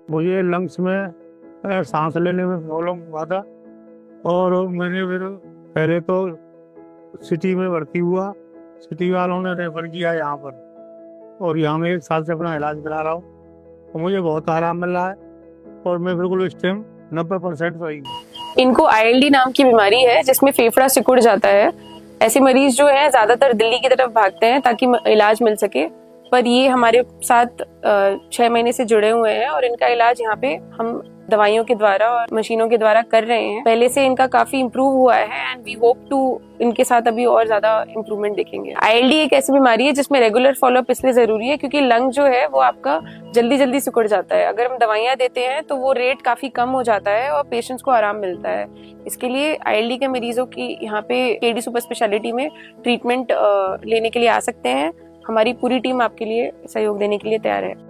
मुझे लंग्स में सांस लेने में प्रॉब्लम हुआ था और मैंने फिर पहले तो सिटी में भर्ती हुआ। सिटी वालों ने रेफर किया यहाँ पर और यहाँ में 1 साल से अपना इलाज करा रहा हूँ और मुझे बहुत आराम मिल रहा है और मैं बिल्कुल इस टाइम 90% सही हूँ। इनको ILD नाम की बीमारी है जिसमें फेफड़ा सिकुड़ जाता है। ऐसे मरीज जो है ज्यादातर दिल्ली की तरफ भागते हैं ताकि इलाज मिल सके, पर ये हमारे साथ 6 महीने से जुड़े हुए हैं और इनका इलाज यहाँ पे हम दवाइयों के द्वारा और मशीनों के द्वारा कर रहे हैं। पहले से इनका काफी इम्प्रूव हुआ है एंड वी होप टू इनके साथ अभी और ज्यादा इम्प्रूवमेंट देखेंगे। ILD एक ऐसी बीमारी है जिसमें रेगुलर फॉलोअप इसलिए जरूरी है क्योंकि लंग जो है वो आपका जल्दी जल्दी सिकुड़ जाता है। अगर हम दवाइयां देते हैं तो वो रेट काफी कम हो जाता है और पेशेंट्स को आराम मिलता है। इसके लिए ILD के मरीजों की यहाँ पे KD सुपर स्पेशलिटी में ट्रीटमेंट लेने के लिए आ सकते हैं। हमारी पूरी टीम आपके लिए सहयोग देने के लिए तैयार है।